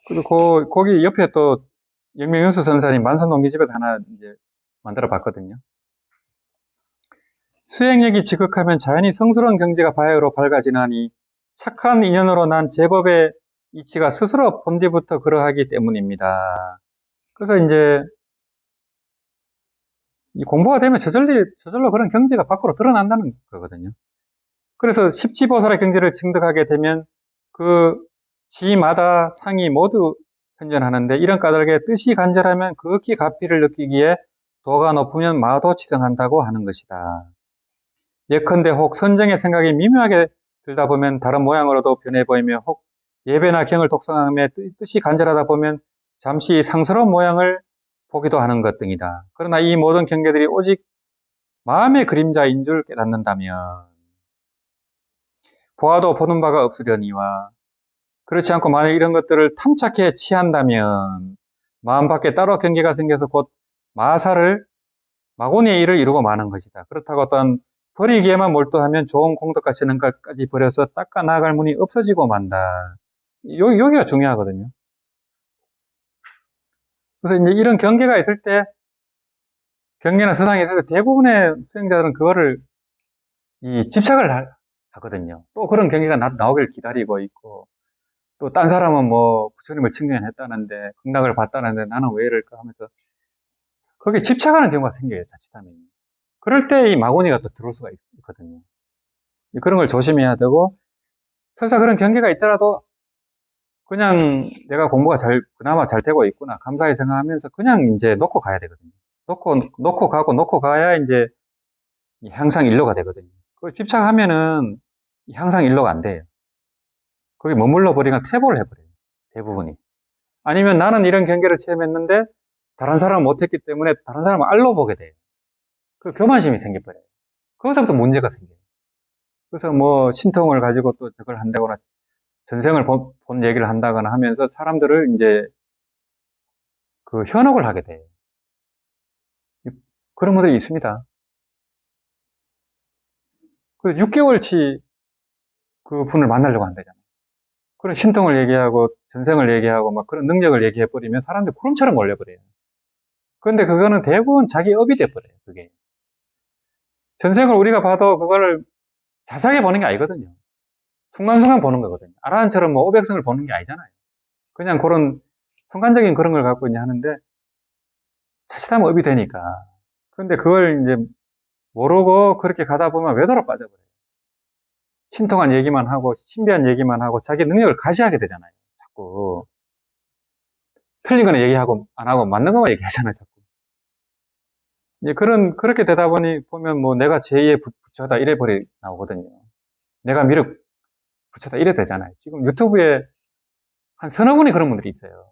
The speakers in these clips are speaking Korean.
그리고 거기 옆에 또 영명연수 선사님 만선농기집에서 하나 이제 만들어 봤거든요. 수행력이 지극하면 자연히 성스러운 경지가 바야흐로 밝아지나니 착한 인연으로 난 제법의 이치가 스스로 본디부터 그러하기 때문입니다. 그래서 이제 이 공부가 되면 저절로 그런 경지가 밖으로 드러난다는 거거든요. 그래서 십지보살의 경지를 증득하게 되면 그 지마다 상이 모두 현존하는데 이런 까닭에 뜻이 간절하면 극히 가피를 느끼기에 도가 높으면 마도치성한다고 하는 것이다. 예컨대 혹 선정의 생각이 미묘하게 들다 보면 다른 모양으로도 변해 보이며 혹 예배나 경을 독성함에 뜻이 간절하다 보면 잠시 상스러운 모양을 보기도 하는 것 등이다. 그러나 이 모든 경계들이 오직 마음의 그림자인 줄 깨닫는다면 보아도 보는 바가 없으려니와 그렇지 않고 만약 이런 것들을 탐착해 취한다면 마음 밖에 따로 경계가 생겨서 곧 마고니의 일을 이루고 마는 것이다. 그렇다고 어떤 버리기에만 몰두하면 좋은 공덕과 재능까지 버려서 닦아 나아갈 문이 없어지고 만다. 여기가 중요하거든요. 그래서 이제 이런 경계가 있을 때, 경계나 서상이 있을 때 대부분의 수행자들은 그거를 집착을 하거든요. 또 그런 경계가 나오길 기다리고 있고, 또 딴 사람은 뭐 부처님을 칭찬했다는데, 극락을 봤다는데 나는 왜 이럴까 하면서 거기에 집착하는 경우가 생겨요, 자칫하면. 그럴 때 이 마구니가 또 들어올 수가 있거든요. 그런 걸 조심해야 되고, 설사 그런 경계가 있더라도 그냥 내가 공부가 그나마 잘 되고 있구나, 감사히 생각하면서 그냥 이제 놓고 가야 되거든요. 놓고 가야 이제 향상 일로가 되거든요. 그걸 집착하면은 향상 일로가 안 돼요. 거기 머물러 버리거나 퇴보를 해버려요. 대부분이. 아니면 나는 이런 경계를 체험했는데 다른 사람은 못했기 때문에 다른 사람은 알로 보게 돼요. 그 교만심이 생겨버려요. 거기서부터 문제가 생겨요. 그래서 뭐 신통을 가지고 또 저걸 한다거나 전생을 본 얘기를 한다거나 하면서 사람들을 이제 그 현혹을 하게 돼요. 그런 분들이 있습니다. 그 6개월치 그 분을 만나려고 한다잖아요. 그런 신통을 얘기하고 전생을 얘기하고 막 그런 능력을 얘기해버리면 사람들이 구름처럼 몰려버려요. 그런데 그거는 대부분 자기 업이 돼버려요. 그게. 전생을 우리가 봐도 그거를 자세하게 보는 게 아니거든요. 순간순간 보는 거거든요. 아라한처럼 뭐 500성을 보는 게 아니잖아요. 그냥 그런 순간적인 그런 걸 갖고 이제 하는데 자칫하면 업이 되니까. 그런데 그걸 이제 모르고 그렇게 가다 보면 외도로 빠져버려요. 신통한 얘기만 하고 신비한 얘기만 하고 자기 능력을 과시하게 되잖아요. 자꾸 틀린 거는 얘기하고 안 하고 맞는 것만 얘기하잖아요. 자꾸. 이제 그렇게 되다 보면 뭐 내가 제2의 부처다 나오거든요. 내가 미륵 부처다 이래 되잖아요. 지금 유튜브에 한 서너 분이 그런 분들이 있어요.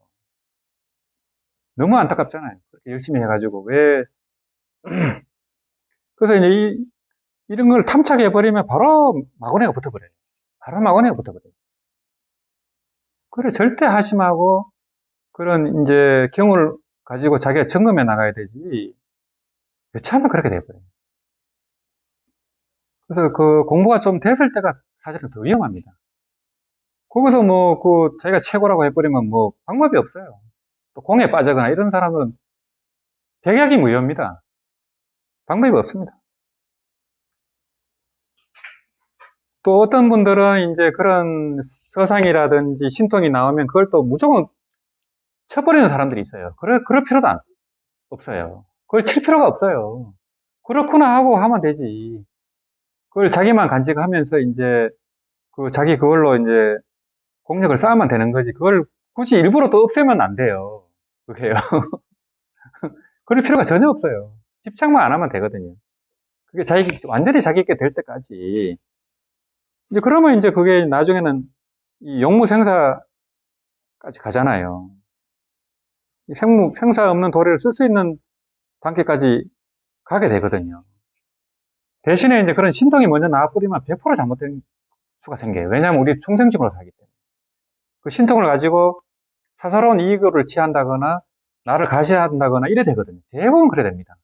너무 안타깝잖아요. 그렇게 열심히 해가지고 왜 그래서 이제 이런 걸 탐착해버리면 바로 마구니가 붙어버려요. 바로 마구니가 붙어버려요. 그래 절대 하심하고 그런 이제 경우를 가지고 자기가 점검해 나가야 되지. 처음에 그렇게 돼버려요. 그래서 그 공부가 좀 됐을 때가 사실은 더 위험합니다. 거기서 뭐 그 자기가 최고라고 해버리면 뭐 방법이 없어요. 또 공에 빠지거나 이런 사람은 백약이 무효입니다. 방법이 없습니다. 또 어떤 분들은 이제 그런 서상이라든지 신통이 나오면 그걸 또 무조건 쳐버리는 사람들이 있어요. 그럴 필요도 없어요. 그걸 칠 필요가 없어요. 그렇구나 하고 하면 되지. 그걸 자기만 간직하면서 이제 그 자기 그걸로 이제 공력을 쌓으면 되는 거지. 그걸 굳이 일부러 또 없애면 안 돼요. 그게요. 그럴 필요가 전혀 없어요. 집착만 안 하면 되거든요. 그게 완전히 자기 있게 될 때까지. 이제 그러면 이제 그게 나중에는 이 용무생사까지 가잖아요. 생사 없는 도리를 쓸 수 있는 단계까지 가게 되거든요. 대신에 이제 그런 신통이 먼저 나와버리면 100% 잘못된 수가 생겨요. 왜냐하면 우리 충생심으로 살기 때문에. 그 신통을 가지고 사사로운 이익을 취한다거나 나를 가시한다거나 이래 되거든요. 대부분 그래 됩니다.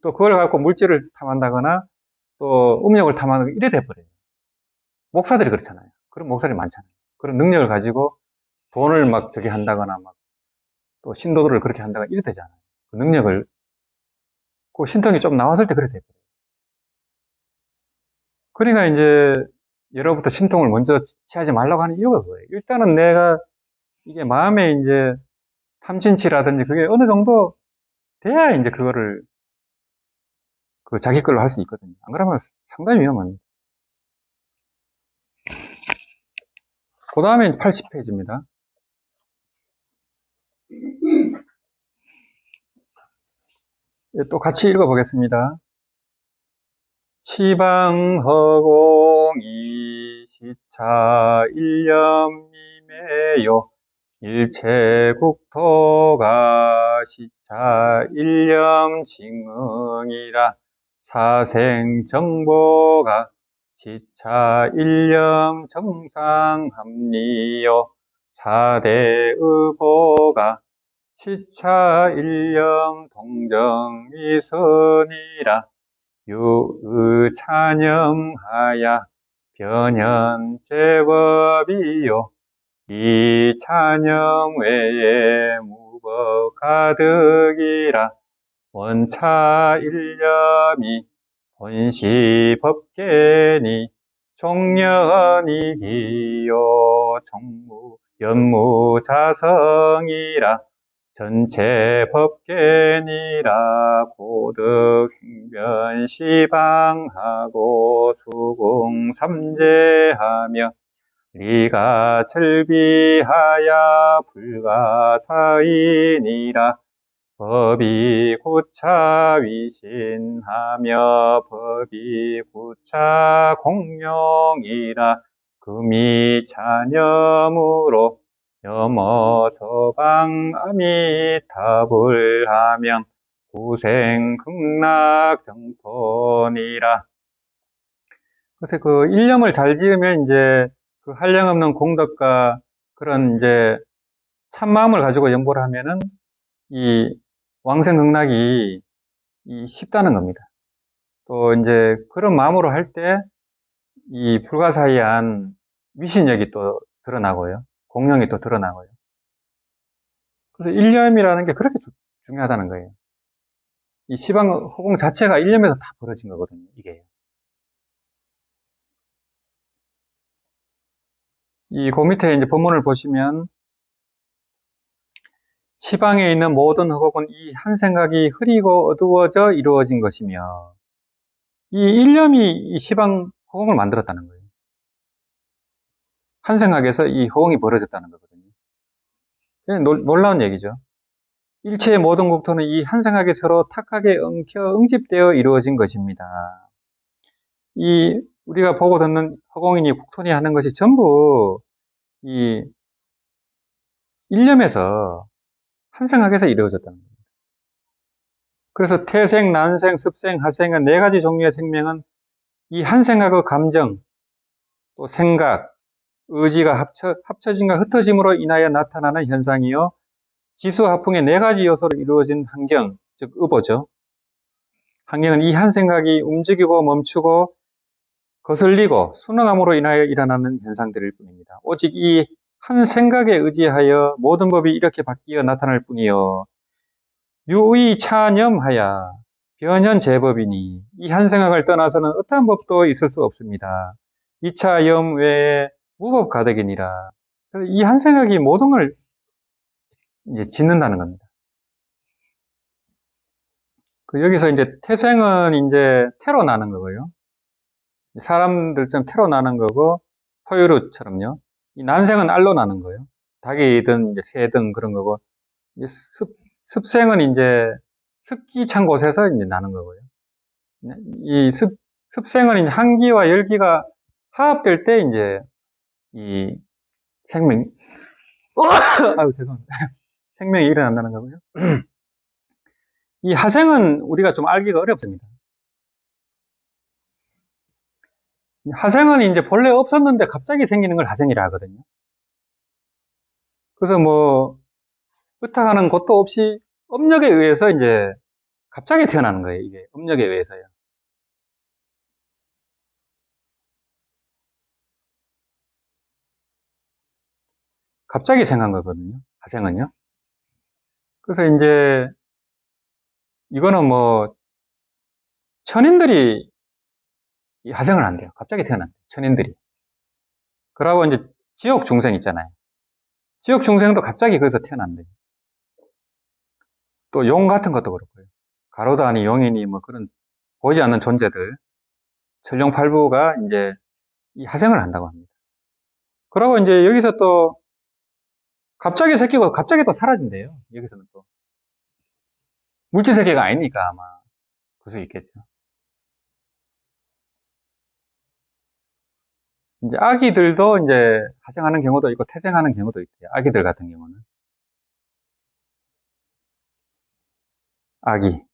또 그걸 갖고 물질을 탐한다거나 또 음욕을 탐하는 이래 돼버려요. 목사들이 그렇잖아요. 그런 목사들이 많잖아요. 그런 능력을 가지고 돈을 막 저기 한다거나 막 또 신도들을 그렇게 한다거나 이래 되잖아요. 그 능력을, 그 신통이 좀 나왔을 때 그래 돼요. 그러니까 이제 예로부터 신통을 먼저 취하지 말라고 하는 이유가 그거예요. 일단은 내가 이게 마음에 이제 탐진치라든지 그게 어느 정도 돼야 이제 그거를 그 자기 걸로 할 수 있거든요. 안 그러면 상당히 위험합니다. 그 다음에 80페이지입니다. 또 같이 읽어보겠습니다. 치방허공이 시차 일념이매요. 일체국토가 시차 일념징응이라. 사생정보가 시차 일념정상합리요. 사대의보가 시차 일념 동정이선이라. 유의찬염하야 변현제법이요. 이 찬염 외에 무법 가득이라. 원차 일념이 본시 법계니 종련이기요. 종무 연무자성이라. 전체 법계니라. 고득 행변 시방하고 수궁 삼재하며 리가 절비하야 불가사인이라. 법이 구차 위신하며 법이 구차 공룡이라. 금이 찬염으로 염어서방 아미타불 하면 구생 극락 정토니라. 그래서 그 일념을 잘 지으면 이제 그 한량없는 공덕과 그런 이제 참마음을 가지고 연보를 하면은 이 왕생극락이 쉽다는 겁니다. 또 이제 그런 마음으로 할 때 이 불가사의한 위신력이 또 드러나고요. 공명이 또 드러나고요. 그래서 일념이라는 게 그렇게 중요하다는 거예요. 이 시방 허공 자체가 일념에서 다 벌어진 거거든요. 이게. 이 그 밑에 이제 본문을 보시면 시방에 있는 모든 허공은 이 한 생각이 흐리고 어두워져 이루어진 것이며, 이 일념이 이 시방 허공을 만들었다는 거예요. 한 생각에서 이 허공이 벌어졌다는 거거든요. 놀라운 얘기죠. 일체의 모든 국토는 이 한 생각에 서로 탁하게 응집되어 이루어진 것입니다. 이 우리가 보고 듣는 허공이니 국토니 하는 것이 전부 이 일념에서 한 생각에서 이루어졌다는 거예요. 그래서 태생, 난생, 습생, 하생의 네 가지 종류의 생명은 이 한 생각의 감정, 또 생각, 의지가 합쳐짐과 흩어짐으로 인하여 나타나는 현상이요. 지수화풍의 네 가지 요소로 이루어진 환경, 즉 의보죠. 환경은 이 한 생각이 움직이고 멈추고 거슬리고 순응함으로 인하여 일어나는 현상들일 뿐입니다. 오직 이 한 생각에 의지하여 모든 법이 이렇게 바뀌어 나타날 뿐이요. 유의차념하야 변현제법이니 이 한 생각을 떠나서는 어떠한 법도 있을 수 없습니다. 이차염 외에 무법 가득이니라. 그래서 이 한 생각이 모든 걸 이제 짓는다는 겁니다. 여기서 이제 태생은 이제 태로 나는 거고요. 사람들처럼 태로 나는 거고, 포유류처럼요. 이 난생은 알로 나는 거예요. 닭이든 이제 새든 그런 거고, 이제 습생은 이제 습기 찬 곳에서 이제 나는 거고요. 이 습생은 이제 한기와 열기가 화합될 때 이제 이 생명, 아유, 죄송합니다. 생명이 일어난다는 거고요. 이 하생은 우리가 좀 알기가 어렵습니다. 하생은 이제 본래 없었는데 갑자기 생기는 걸 하생이라 하거든요. 그래서 뭐, 의탁하는 것도 없이 업력에 의해서 이제 갑자기 태어나는 거예요. 이게 업력에 의해서요. 갑자기 생긴 거거든요. 화생은요. 그래서 이제 이거는 뭐 천인들이 이 화생을 한대요. 갑자기 태어난대요. 천인들이. 그러고 이제 지옥 중생 있잖아요. 지옥 중생도 갑자기 거기서 태어난대요. 또 용 같은 것도 그렇고요. 가로도 아닌 용이니 뭐 그런 보이지 않는 존재들, 천룡팔부가 이제 이 화생을 한다고 합니다. 그러고 이제 여기서 또 갑자기 새끼고 갑자기 또 사라진대요. 여기서는 또. 물질 세계가 아니니까 아마 그럴 수 있겠죠. 이제 아기들도 이제 화생하는 경우도 있고 태생하는 경우도 있대요. 아기들 같은 경우는. 아기.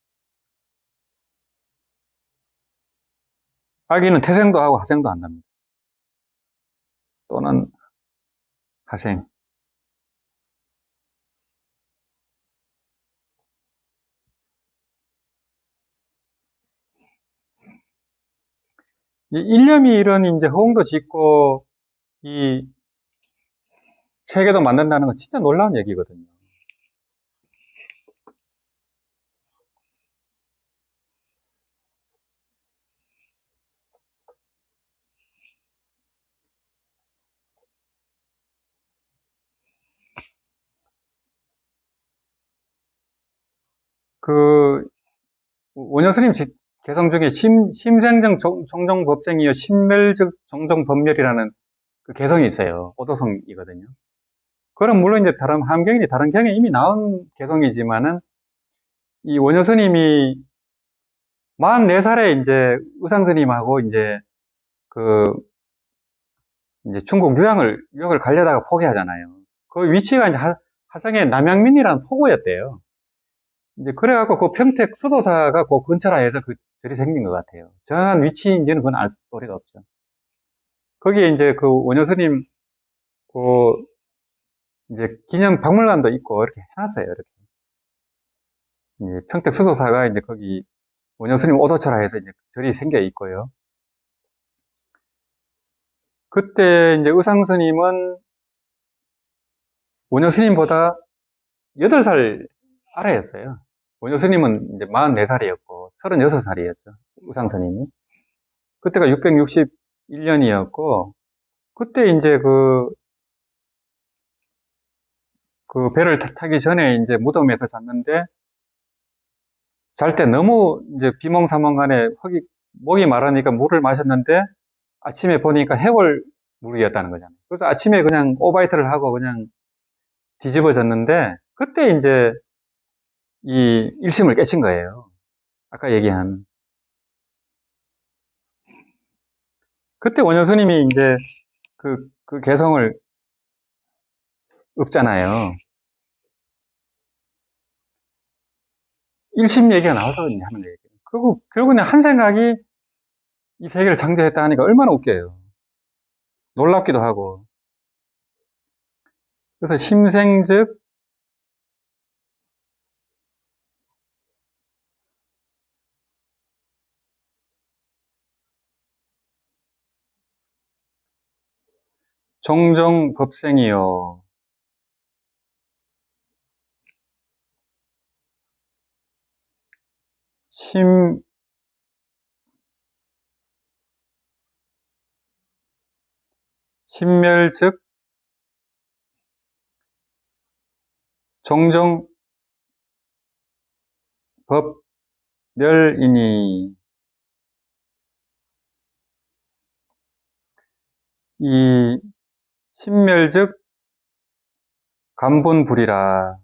아기는 태생도 하고 화생도 한답니다. 또는 화생. 일념이 이런 이제 허공도 짓고 이 세계도 만든다는 건 진짜 놀라운 얘기거든요. 그 원효스님 개성 중에 심생정 종정법쟁이요 신멸적 종정법멸이라는 그 개성이 있어요. 오도성이거든요. 그럼 물론 이제 다른 함경이 다른 경에 이미 나온 개성이지만은 이 원효스님이 44살에 이제 의상스님하고 이제 그 이제 중국 유학을 가려다가 포기하잖아요. 그 위치가 이제 화성의 남양민이라는 포구였대요. 이제 그래갖고 그 평택 수도사가 그 근처라 해서 그 절이 생긴 것 같아요. 정확한 위치인지는 그건 알 도리가 없죠. 거기에 이제 그 원효스님 그 이제 기념 박물관도 있고 이렇게 해놨어요. 이렇게. 이제 평택 수도사가 이제 거기 원효스님 오도처라 해서 이제 절이 생겨 있고요. 그때 이제 의상스님은 원효스님보다 8살 아래였어요. 원효스님은 이제 44살이었고 36살이었죠. 의상스님이. 그때가 661년이었고 그때 이제 그 배를 타기 전에 이제 무덤에서 잤는데 잘 때 너무 이제 비몽사몽간에 목이 마르니까 물을 마셨는데 아침에 보니까 해골 물이었다는 거잖아요. 그래서 아침에 그냥 오바이트를 하고 그냥 뒤집어졌는데 그때 이제 이 일심을 깨친 거예요. 아까 얘기한. 그때 원효스님이 이제 그 개성을 읊잖아요. 일심 얘기가 나와서 하는 얘기예요. 그리고 결국은 한 생각이 이 세계를 창조했다 하니까 얼마나 웃겨요. 놀랍기도 하고. 그래서 심생즉 종정법생이요. 심, 심멸즉 종정법멸이니 이 심멸즉 간본불이라.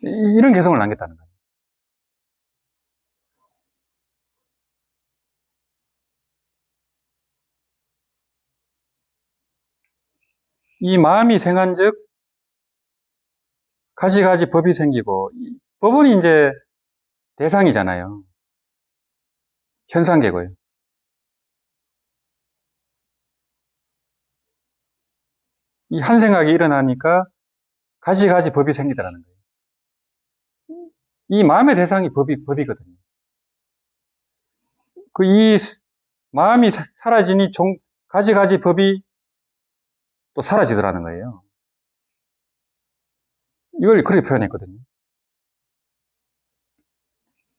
이런 개성을 남겼다는 거예요. 이 마음이 생한즉 가지가지 법이 생기고, 법은 이제 대상이잖아요. 현상계고요. 이 한 생각이 일어나니까 가지가지 법이 생기더라는 거예요. 이 마음의 대상이 법이거든요. 이 마음이 사라지니 가지가지 법이 또 사라지더라는 거예요. 이걸 그렇게 표현했거든요.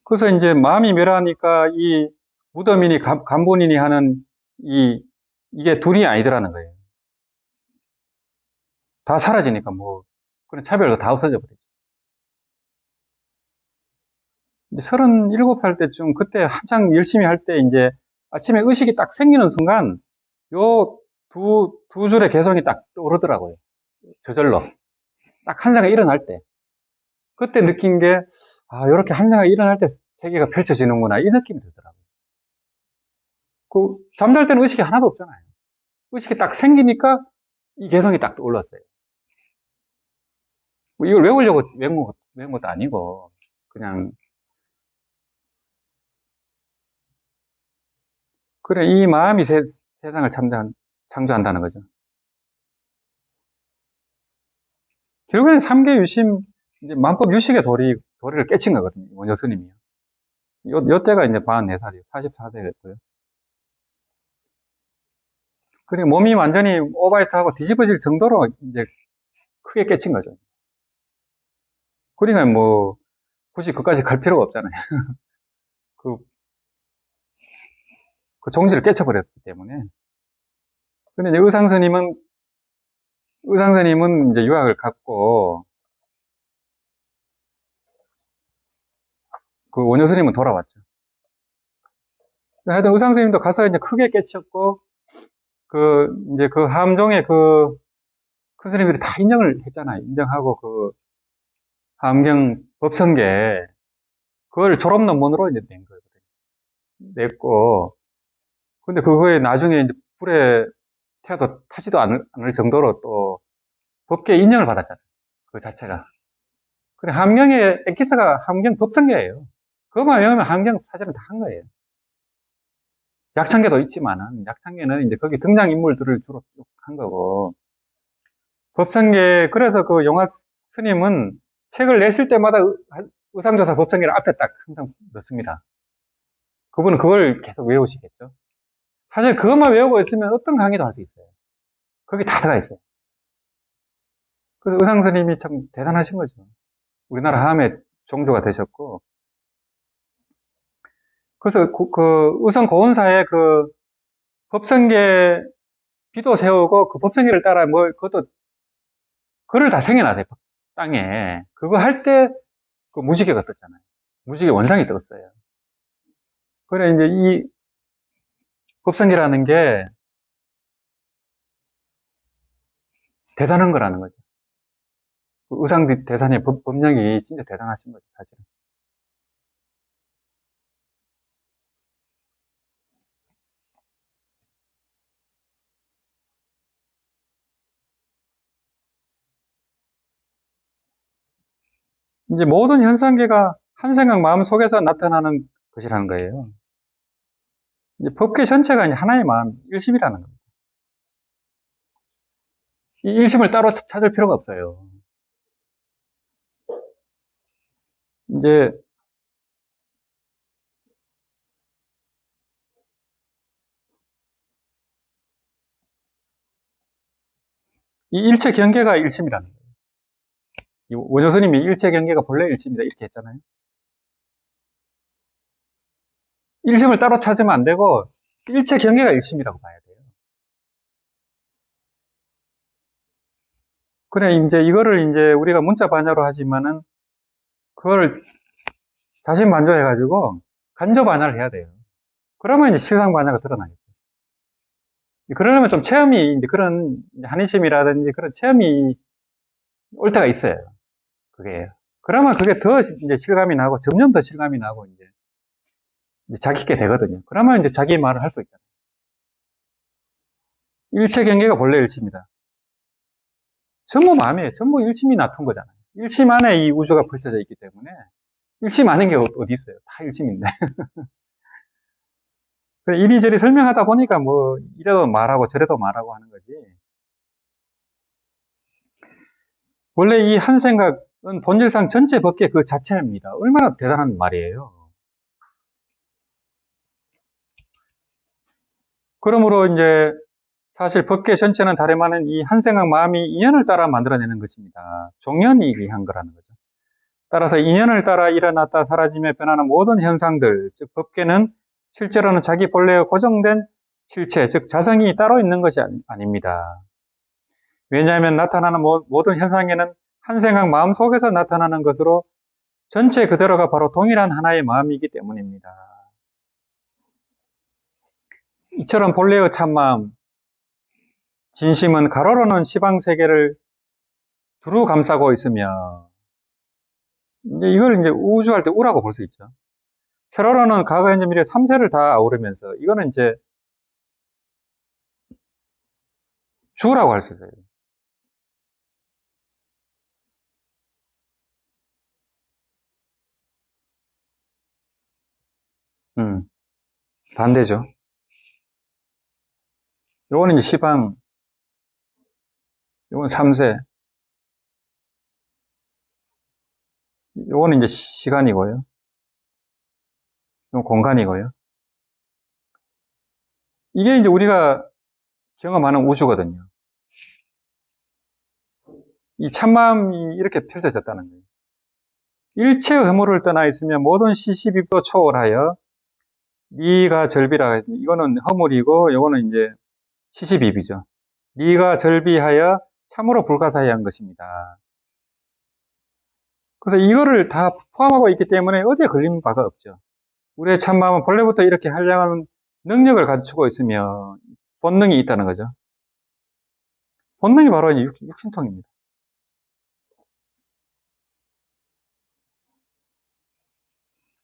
그래서 이제 마음이 멸하니까 이 무덤이니 간본이니 하는 이게 둘이 아니더라는 거예요. 다 사라지니까 뭐 그런 차별도 다 없어져 버리죠. 이제 37살 때쯤 그때 한창 열심히 할 때 이제 아침에 의식이 딱 생기는 순간 요 두 줄의 개성이 딱 떠오르더라고요. 저절로. 딱 한상에 일어날 때. 그때 느낀 게, 아, 요렇게 한상에 일어날 때 세계가 펼쳐지는구나. 이 느낌이 들더라고요. 잠잘 때는 의식이 하나도 없잖아요. 의식이 딱 생기니까 이 개성이 딱 떠올랐어요. 뭐 이걸 외우려고 외운 것도 아니고, 그냥, 그래, 이 마음이 세상을 창조한다는 거죠. 결국에는 삼계 유심, 이제 만법 유식의 도리를 깨친 거거든요. 원효 스님이요. 요 때가 이제 44살이에요. 44세였고요. 그래, 몸이 완전히 오바이트하고 뒤집어질 정도로 이제 크게 깨친 거죠. 그러니까 뭐, 굳이 그까지 갈 필요가 없잖아요. 그, 그 종지를 깨쳐버렸기 때문에. 근데 이제 의상스님은 이제 유학을 갔고, 그 원효스님은 돌아왔죠. 하여튼 의상스님도 가서 이제 크게 깨쳤고, 이제 그 함종의 큰 스님들이 다 인정을 했잖아요. 인정하고 함경 법성계, 그걸 졸업 논문으로 이제 낸 거거든요. 냈고, 근데 그거에 나중에 이제 불에 태워도 타지도 않을 정도로 또 법계 인정을 받았잖아요. 그 자체가. 그래, 함경의 엑기스가 함경 법성계예요. 그것만 외우면 함경 사실은 다 한 거예요. 약창계도 있지만은, 약창계는 이제 거기 등장인물들을 주로 쭉 한 거고, 법성계, 그래서 그 용화 스님은 책을 냈을 때마다 의상조사 법성계를 앞에 딱 항상 넣습니다. 그분은 그걸 계속 외우시겠죠. 사실 그것만 외우고 있으면 어떤 강의도 할 수 있어요. 거기 다 들어가 있어요. 그래서 의상 스님이 참 대단하신 거죠. 우리나라 함의 종주가 되셨고, 그래서 의성 고운사에 법성계 비도 세우고 그 법성계를 따라 그것도 글을 다 생겨놨어요. 땅에. 그거 할 때 그 무지개가 떴잖아요. 무지개 원상이 떴어요. 그래, 이제 이 법성계라는 게 대단한 거라는 거죠. 의상 대단의 법령이 진짜 대단하신 거죠, 사실은. 이제 모든 현상계가 한 생각 마음 속에서 나타나는 것이라는 거예요. 이제 법계 전체가 이제 하나의 마음, 일심이라는 겁니다. 이 일심을 따로 찾을 필요가 없어요. 이제 이 일체 경계가 일심이라는 거예요. 이 원효 스님이 일체 경계가 본래 일심이다 이렇게 했잖아요. 일심을 따로 찾으면 안 되고 일체 경계가 일심이라고 봐야 돼요. 그래 이제 이거를 이제 우리가 문자 반야로 하지만은 그걸 자신 반조해가지고 간접 반야를 해야 돼요. 그러면 이제 실상 반야가 드러나겠죠. 그러려면 좀 체험이 이제 그런 한의심이라든지 그런 체험이 올 때가 있어요. 그게. 그러면 그게 더 이제 실감이 나고 점점 더 실감이 나고 이제 자기게 되거든요. 그러면 이제 자기 말을 할 수 있잖아요. 일체 경계가 본래 일심이다. 전부 마음이에요. 전부 일심이 나쁜 거잖아요. 일심 안에 이 우주가 펼쳐져 있기 때문에 일심 아닌 게 어디 있어요? 다 일심인데. 이리저리 설명하다 보니까 뭐 이래도 말하고 저래도 말하고 하는 거지. 원래 이 한 생각은 본질상 전체 법계 그 자체입니다. 얼마나 대단한 말이에요. 그러므로 이제 사실 법계 전체는 다름 아닌 이 한 생각 마음이 인연을 따라 만들어내는 것입니다. 종연이 한 거라는 거죠. 따라서 인연을 따라 일어났다 사라지며 변하는 모든 현상들, 즉 법계는 실제로는 자기 본래의 고정된 실체, 즉 자성이 따로 있는 것이 아닙니다. 왜냐하면 나타나는 모든 현상에는 한 생각 마음 속에서 나타나는 것으로 전체 그대로가 바로 동일한 하나의 마음이기 때문입니다. 이처럼 본래의 참마음, 진심은 가로로는 시방세계를 두루 감싸고 있으며, 이걸 이제 우주할 때 우라고 볼 수 있죠. 세로로는 과거, 현재, 미래 3세를 다 아우르면서, 이거는 이제 주라고 할 수 있어요. 반대죠. 요거는 이제 시방, 요건 3세, 요거는 이제 시간이고요. 요건 공간이고요. 이게 이제 우리가 경험하는 우주거든요. 이 참마음이 이렇게 펼쳐졌다는 거예요. 일체의 허물을 떠나 있으며 모든 시시비도 초월하여 리가 절비라, 이거는 허물이고 요거는 이제 시시비비죠. 리가 절비하여 참으로 불가사의한 것입니다. 그래서 이거를 다 포함하고 있기 때문에 어디에 걸리는 바가 없죠. 우리의 참마음은 본래부터 이렇게 하려는 능력을 갖추고 있으며 본능이 있다는 거죠. 본능이 바로 이제 육신통입니다.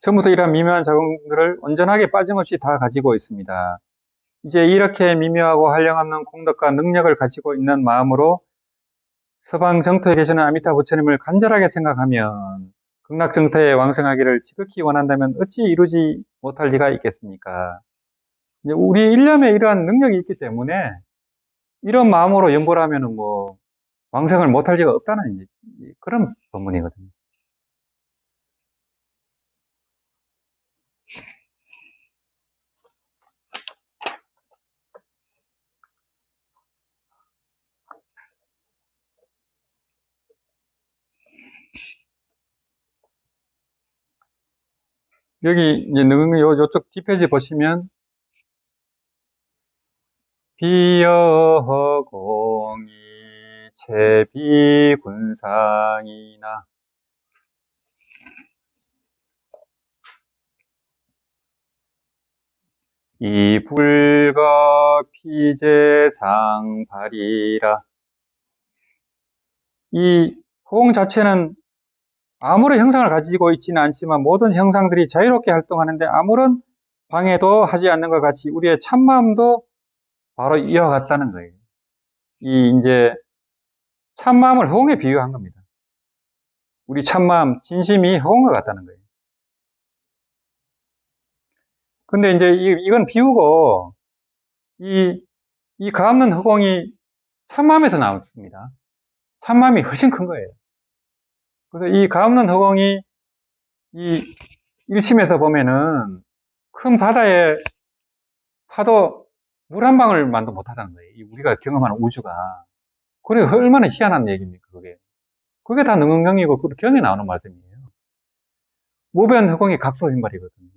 처음부터 이러한 미묘한 작용들을 온전하게 빠짐없이 다 가지고 있습니다. 이제 이렇게 미묘하고 한량없는 공덕과 능력을 가지고 있는 마음으로 서방 정토에 계시는 아미타 부처님을 간절하게 생각하면 극락 정토에 왕성하기를 지극히 원한다면 어찌 이루지 못할 리가 있겠습니까? 이제 우리 일념에 이러한 능력이 있기 때문에 이런 마음으로 연보를 하면은 뭐 왕성을 못할 리가 없다는 그런 본문이거든요. 여기 이제 요쪽 뒷페이지 보시면 비여공이 제비군상이나 이불거 피제상발이라. 이 호응 자체는 아무런 형상을 가지고 있지는 않지만 모든 형상들이 자유롭게 활동하는데 아무런 방해도 하지 않는 것 같이 우리의 참마음도 바로 이와 같다는 거예요. 이 이제 참마음을 호응에 비유한 겁니다. 우리 참마음, 진심이 호응과 같다는 거예요. 근데 이제 이건 비유고 이 가없는 허공이 참마음에서 나왔습니다. 참마음이 훨씬 큰 거예요. 그래서 이 가없는 허공이 이 일심에서 보면은 큰 바다에 파도 물 한 방울만도 못하다는 거예요. 우리가 경험하는 우주가. 그래 얼마나 희한한 얘기입니까, 그게. 그게 다 능응경이고 그 경에 나오는 말씀이에요. 무변 허공이 각소빈발이거든요.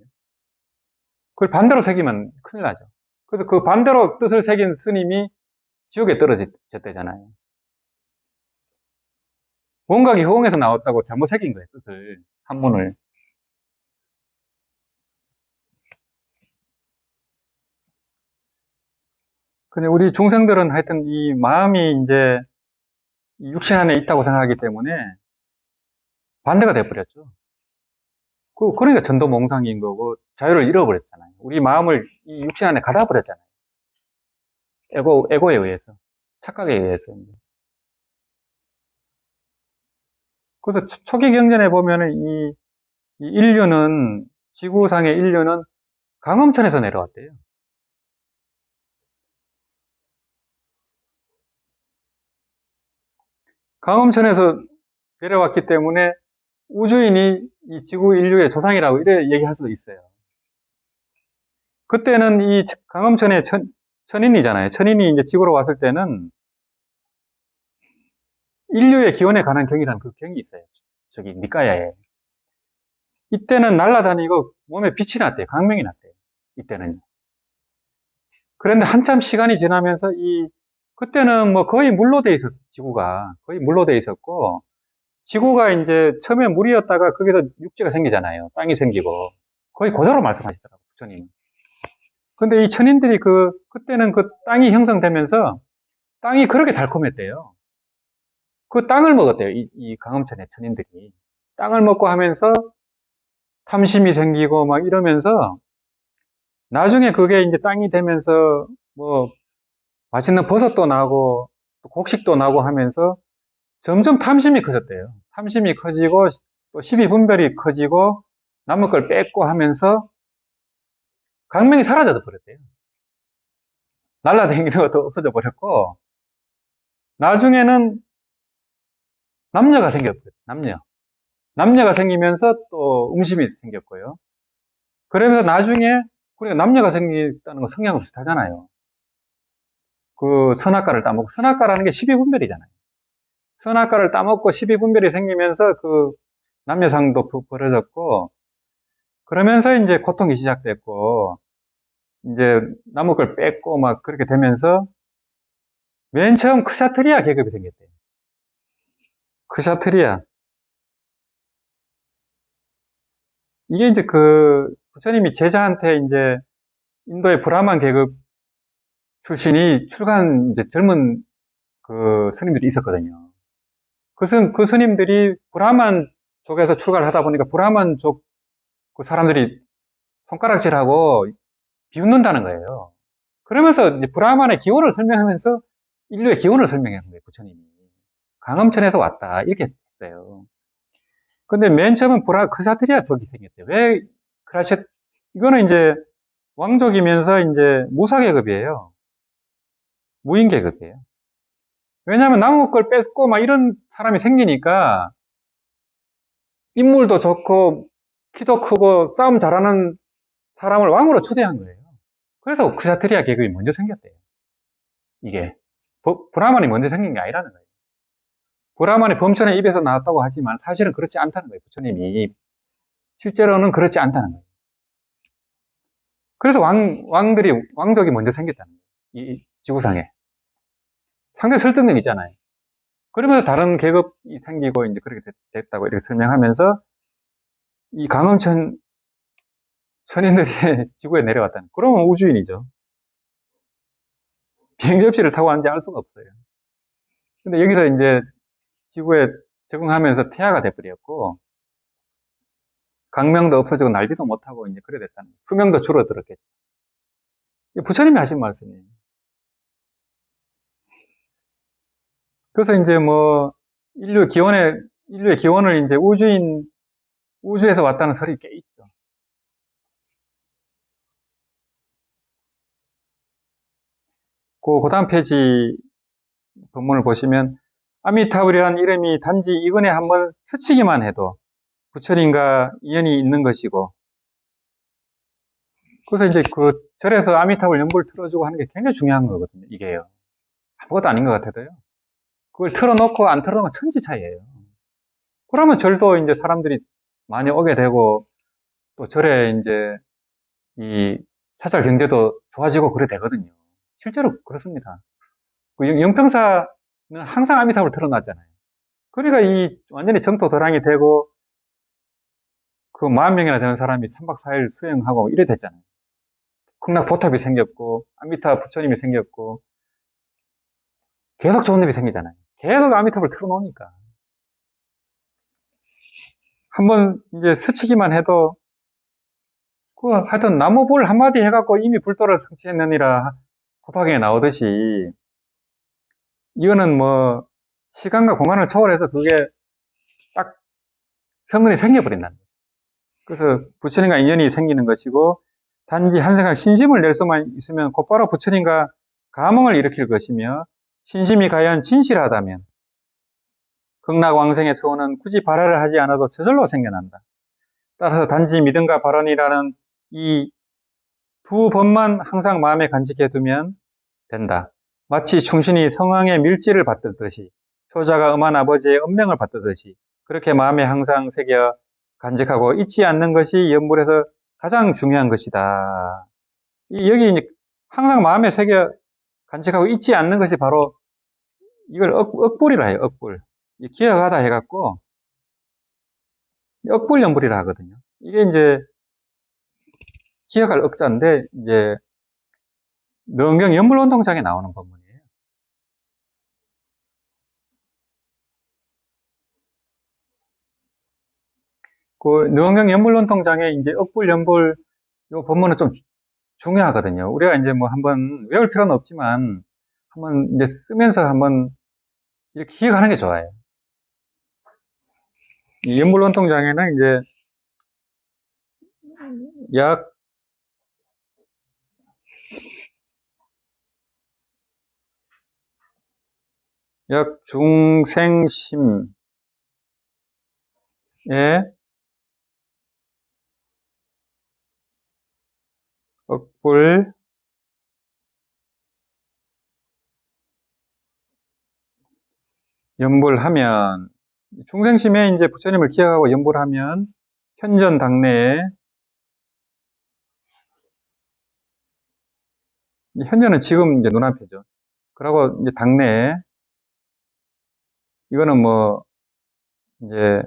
그걸 반대로 새기면 큰일 나죠. 그래서 그 반대로 뜻을 새긴 스님이 지옥에 떨어졌대잖아요. 원각이 허공에서 나왔다고 잘못 새긴 거예요, 뜻을. 한문을. 근데 우리 중생들은 하여튼 이 마음이 이제 육신 안에 있다고 생각하기 때문에 반대가 돼버렸죠. 그러니까 전도몽상인 거고 자유를 잃어버렸잖아요. 우리 마음을 이 육신 안에 가다버렸잖아요. 에고에 의해서. 착각에 의해서. 그래서 초기 경전에 보면은 이 인류는, 지구상의 인류는 강음천에서 내려왔대요. 강음천에서 내려왔기 때문에 우주인이 이 지구 인류의 조상이라고 이래 얘기할 수도 있어요. 그때는 이 강음천의 천인이잖아요. 천인이 이제 지구로 왔을 때는 인류의 기원에 관한 경이라는 그 경이 있어요. 저기 니까야에. 이때는 날아다니고 몸에 빛이 났대요. 광명이 났대요. 이때는. 그런데 한참 시간이 지나면서 그때는 뭐 거의 물로 돼 있었, 지구가. 거의 물로 돼 있었고, 지구가 이제 처음에 물이었다가 거기서 육지가 생기잖아요. 땅이 생기고. 거의 그대로 말씀하시더라고요. 부처님. 근데 이 천인들이 그때는 그 땅이 형성되면서 땅이 그렇게 달콤했대요. 그 땅을 먹었대요. 이 강음천의 천인들이. 땅을 먹고 하면서 탐심이 생기고 막 이러면서 나중에 그게 이제 땅이 되면서 뭐 맛있는 버섯도 나고 또 곡식도 나고 하면서 점점 탐심이 커졌대요. 탐심이 커지고 또 시비분별이 커지고 남의 걸 뺏고 하면서 강명이 사라져 버렸대요. 날라다니는 것도 없어져 버렸고 나중에는 남녀가 생겼어요. 남녀가 생기면서 또 음심이 생겼고요. 그러면서 나중에 우리가 남녀가 생겼다는 건 성향은 비슷하잖아요. 그 선악과를 따먹고 선악과라는 게 시비분별이잖아요. 선악과를 따먹고 시비분별이 생기면서 그 남녀상도 벌어졌고 그러면서 이제 고통이 시작됐고 이제 남의 걸 뺏고 막 그렇게 되면서 맨 처음 크샤트리아 계급이 생겼대요. 크샤트리아. 이게 이제 그 부처님이 제자한테 이제 인도의 브라만 계급 출신이 출간 이제 젊은 그 스님들이 있었거든요. 그 스님들이 브라만 쪽에서 출가를 하다 보니까 브라만 쪽 그 사람들이 손가락질하고 비웃는다는 거예요. 그러면서 이제 브라만의 기원을 설명하면서 인류의 기원을 설명한 거예요, 부처님이. 강음천에서 왔다. 이렇게 했어요. 근데 맨 처음은 크사트리아 쪽이 생겼대요. 왜 이거는 이제 왕족이면서 이제 무사계급이에요. 무인계급이에요. 왜냐하면 남의 걸 뺏고 막 이런 사람이 생기니까 인물도 좋고 키도 크고 싸움 잘하는 사람을 왕으로 초대한 거예요. 그래서 크사트리아 계급이 먼저 생겼대요. 이게 브라만이 먼저 생긴 게 아니라는 거예요. 브라만이 범천의 입에서 나왔다고 하지만 사실은 그렇지 않다는 거예요. 부처님이 실제로는 그렇지 않다는 거예요. 그래서 왕족이 먼저 생겼다는 거예요. 이 지구상에. 상당히 설득력 있잖아요. 그러면서 다른 계급이 생기고 이제 그렇게 됐다고 이렇게 설명하면서 이 강음천 천인들이 지구에 내려왔다는. 그러면 우주인이죠. 비행기 접시를 타고 왔는지 알 수가 없어요. 근데 여기서 이제 지구에 적응하면서 태아가 돼버렸고, 강명도 없어지고 날지도 못하고 이제 그래 됐다는 거예요. 수명도 줄어들었겠죠. 부처님이 하신 말씀이에요. 그래서 이제 뭐, 인류의 기원을 이제 우주에서 왔다는 설이 꽤 있죠. 그 다음 페이지 본문을 보시면, 아미타불이라는 이름이 단지 이근에 한번 스치기만 해도 부처님과 인연이 있는 것이고, 그래서 이제 그 절에서 아미타불 연불 틀어주고 하는 게 굉장히 중요한 거거든요, 이게요. 아무것도 아닌 것 같아도요. 그걸 틀어놓고 안 틀어놓은 건 천지 차이예요. 그러면 절도 이제 사람들이 많이 오게 되고, 또 절에 이제 이 사찰 경제도 좋아지고 그래 되거든요. 실제로 그렇습니다. 그 영평사는 항상 아미타불을 틀어놨잖아요. 그러니까 이 완전히 정토 도량이 되고 그 10,000명이나 되는 사람이 3박 4일 수행하고 이래 됐잖아요. 극락보탑이 생겼고 아미타 부처님이 생겼고 계속 좋은 일이 생기잖아요. 계속 아미타불을 틀어놓으니까 한번 이제 스치기만 해도 하여튼 나무불 한마디 해갖고 이미 불도를 성취했느니라 법화경에 나오듯이 이거는 뭐 시간과 공간을 초월해서 그게 딱 성근이 생겨버린다는 거죠. 그래서 부처님과 인연이 생기는 것이고, 단지 한 생각 신심을 낼 수만 있으면 곧바로 부처님과 감흥을 일으킬 것이며, 신심이 과연 진실하다면 극락왕생의 소원은 굳이 발화를 하지 않아도 저절로 생겨난다. 따라서 단지 믿음과 발언이라는 이 두 법만 항상 마음에 간직해 두면 된다. 마치 충신이 성왕의 밀지를 받듯이, 효자가 엄한 아버지의 엄명을 받듯이 그렇게 마음에 항상 새겨 간직하고 잊지 않는 것이 연불에서 가장 중요한 것이다. 여기 항상 마음에 새겨 간직하고 잊지 않는 것이 바로 이걸 억불이라 해요. 억불. 기억하다 해갖고 억불연불이라 하거든요. 이게 이제 기억할 억자인데 이제 능경 연불원통장에 나오는 법문이에요. 그 능경 연불원통장에 이제 억불연불 요 법문은 좀 중요하거든요. 우리가 이제 뭐 한번 외울 필요는 없지만 한번 이제 쓰면서 한번 이렇게 기억하는 게 좋아요. 이 연불원통장에는 이제 약 중생심의 억불 연불하면 중생심에 이제 부처님을 기억하고 연불하면 현전 당내에 현전은 지금 이제 눈앞이죠. 그러고 이제 당내에 이거는 뭐 이제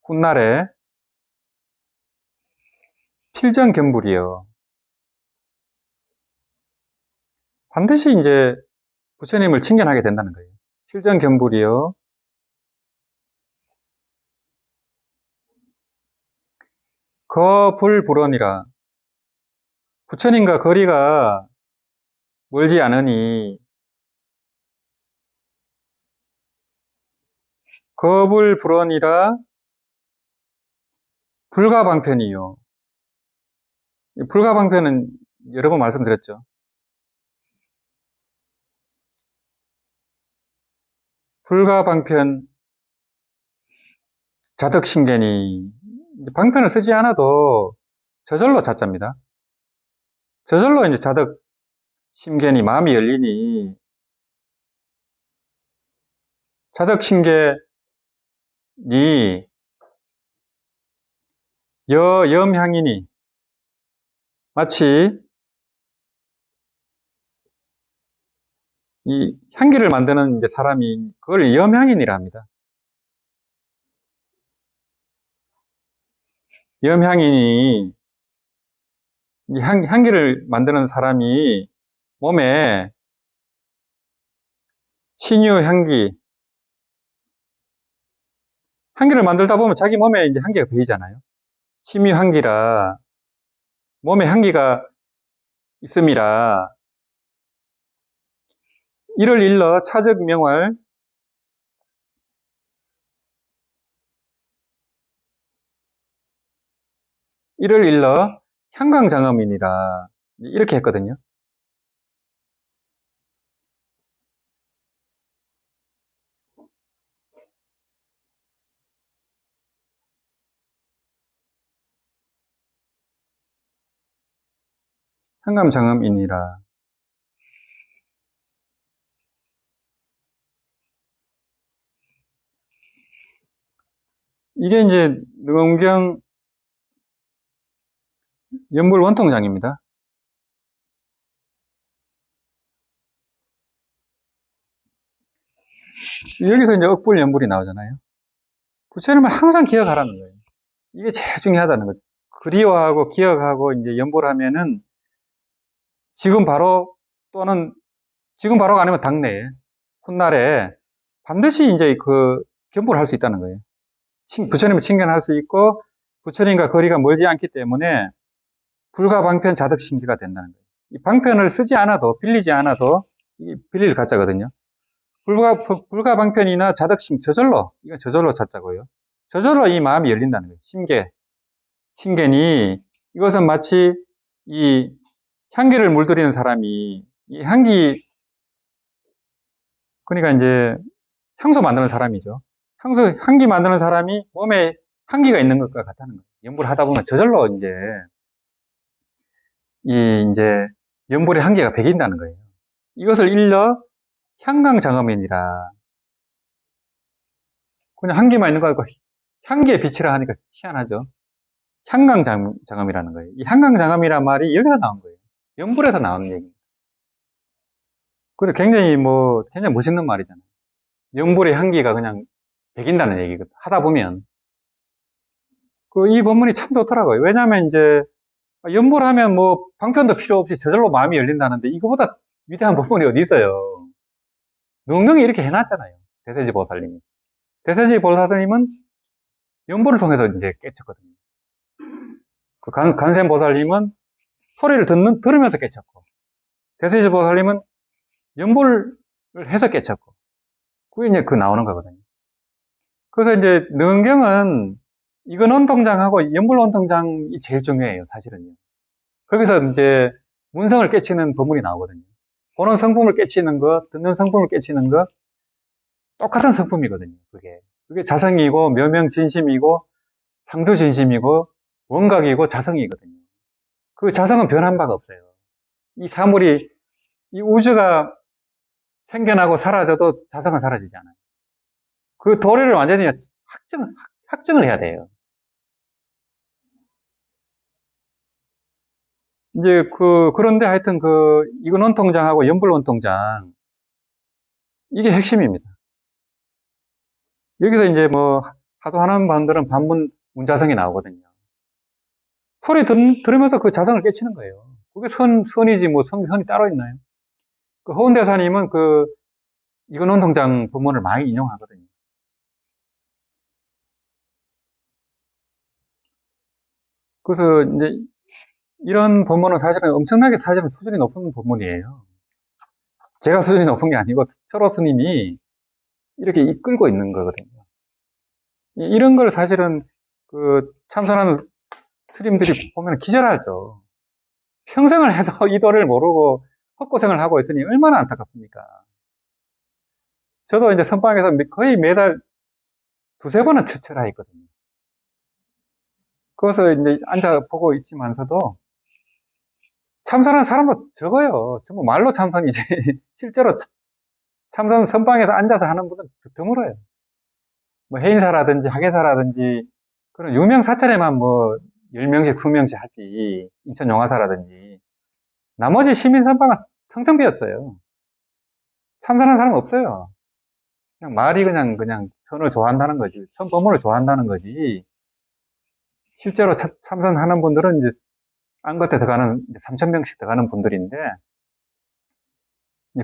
훗날에 필전견불이요. 반드시 이제 부처님을 칭견하게 된다는 거예요. 필전견불이요. 거불불언이라. 부처님과 거리가 멀지 않으니 거불불언이라 불가방편이요. 불가방편은 여러 번 말씀드렸죠. 불가방편 자덕신견이 방편을 쓰지 않아도 저절로 자자입니다. 저절로 이제 자덕 심견이 마음이 열리니 자덕 심견이 염향이니 마치 이 향기를 만드는 이제 사람이 그걸 염향인이라 합니다. 염향인이 향기를 만드는 사람이 몸에 신유 향기를 만들다 보면 자기 몸에 이제 향기가 배이잖아요. 신유 향기라 몸에 향기가 있음이라 이를 일러 차적 명활 이를 일러 향강장엄이니라 이렇게 했거든요. 향감장엄이니라. 이게 이제 능엄경 연불 원통장입니다. 여기서 이제 억불 연불이 나오잖아요. 부처님을 항상 기억하라는 거예요. 이게 제일 중요하다는 거죠. 그리워하고 기억하고 이제 연불하면은 지금 바로 또는 지금 바로가 아니면 당내에 훗날에 반드시 이제 그 견불할 수 있다는 거예요. 부처님을 칭견할 수 있고 부처님과 거리가 멀지 않기 때문에 불가방편 자덕신기가 된다는 거예요. 이 방편을 쓰지 않아도 빌리지 않아도 빌릴 가짜거든요. 불가방편이나 자덕신 저절로 이건 저절로 자짜고요. 저절로 이 마음이 열린다는 거예요. 심견이 이것은 마치 이 향기를 물들이는 사람이 이 그러니까 이제 향수 만드는 사람이죠. 향기 만드는 사람이 몸에 향기가 있는 것과 같다는 거예요. 연불을 하다 보면 저절로 이제 연불의 향기가 배긴다는 거예요. 이것을 일러 향강장엄이니라. 그냥 향기만 있는 거 아니고 향기에 빛이라 하니까 희한하죠. 향강장엄이라는 거예요. 이 향강장엄이란 말이 여기서 나온 거예요. 연불에서 나오는 얘기입니다. 그래 굉장히 멋있는 말이잖아요. 연불의 향기가 그냥 배긴다는 얘기거든. 하다 보면 이 본문이 참 좋더라고요. 왜냐하면 이제 연불하면 뭐 방편도 필요 없이 저절로 마음이 열린다는데 이거보다 위대한 본문이 어디 있어요? 능능히 이렇게 해놨잖아요. 대세지 보살님이. 대세지 보살님은 연불을 통해서 이제 깨쳤거든요. 간센 보살님은 소리를 들으면서 깨쳤고, 대세지 보살님은 연불을 해서 깨쳤고, 그게 이제 나오는 거거든요. 그래서 이제 능경은 이건 원통장하고 연불 원통장이 제일 중요해요, 사실은요. 거기서 이제 문성을 깨치는 법문이 나오거든요. 보는 성품을 깨치는 것, 듣는 성품을 깨치는 것, 똑같은 성품이거든요, 그게 자성이고, 묘명진심이고, 상두진심이고, 원각이고, 자성이거든요. 그 자성은 변한 바가 없어요. 이 우주가 생겨나고 사라져도 자성은 사라지지 않아요. 그 도리를 완전히 확증을 해야 돼요. 이제 그런데 하여튼 이건 원통장하고 연불 원통장, 이게 핵심입니다. 여기서 이제 뭐, 하도 하는 분들은 반문 문자성이 나오거든요. 소리 들으면서 그 자성을 깨치는 거예요. 그게 선이지 뭐 선이 따로 있나요? 허운대사님은 이건 원통장 본문을 많이 인용하거든요. 그래서 이제 이런 본문은 사실은 엄청나게 수준이 높은 본문이에요. 제가 수준이 높은 게 아니고 철호 스님이 이렇게 이끌고 있는 거거든요. 이런 걸 사실은 참선하는 스님들이 보면 기절하죠. 평생을 해도 이 도를 모르고 헛고생을 하고 있으니 얼마나 안타깝습니까? 저도 이제 선방에서 거의 매달 두세 번은 철철하 있거든요. 그래서 이제 앉아 보고 있지만서도 참선하는 사람도 적어요. 전부 말로 참선이지. 실제로 선방에서 앉아서 하는 분은 드물어요. 뭐 해인사라든지 학예사라든지 그런 유명 사찰에만 뭐 10명씩 20명씩 하지. 인천 용화사라든지 나머지 시민 선방은 텅텅 비었어요. 참선하는 사람 없어요. 그냥 말이 그냥 선을 좋아한다는 거지. 선법문을 좋아한다는 거지. 실제로 참선하는 분들은 이제 안겉에 들어가는 3,000명씩 들어가는 분들인데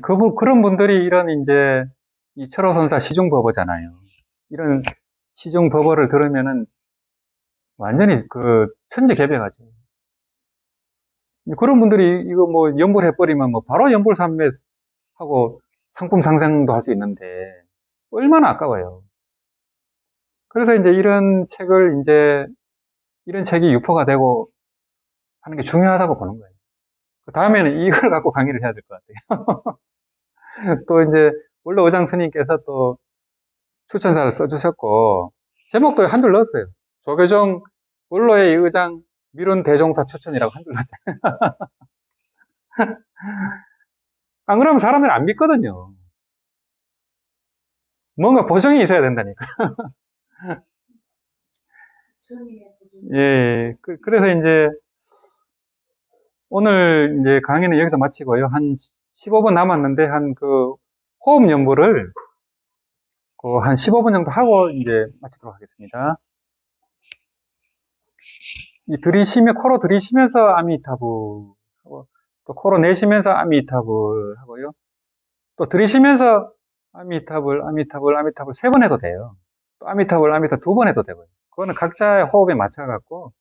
그런 분들이 이런 이제 이 철호선사 시중법어잖아요. 이런 시중법어를 들으면은 완전히 천지개벽하죠. 그런 분들이 이거 뭐 연불해버리면 뭐 바로 연불삼매하고 상품 상생도 할 수 있는데 얼마나 아까워요. 그래서 이제 이런 책이 유포가 되고 하는 게 중요하다고 보는 거예요. 그 다음에는 이걸 갖고 강의를 해야 될 것 같아요. 또 이제 원래 의장 스님께서 또 추천사를 써주셨고 제목도 한 줄 넣었어요. 조계종 원로의 의장 미룬 대종사 추천이라고 한 줄 넣었잖아요. 안 그러면 사람들이 안 믿거든요. 뭔가 보정이 있어야 된다니까. 예, 그래서 이제 오늘 이제 강의는 여기서 마치고요. 한 15분 남았는데 호흡 연구를 한 15분 정도 하고 이제 마치도록 하겠습니다. 코로 들이쉬면서 아미타불 하고, 또 코로 내쉬면서 아미타불 하고요. 또 들이쉬면서 아미타불, 아미타불, 아미타불 3번 해도 돼요. 또 아미타불, 아미타불 2번 해도 되고요. 그거는 각자의 호흡에 맞춰갖고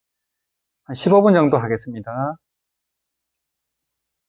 한 15분 정도 하겠습니다.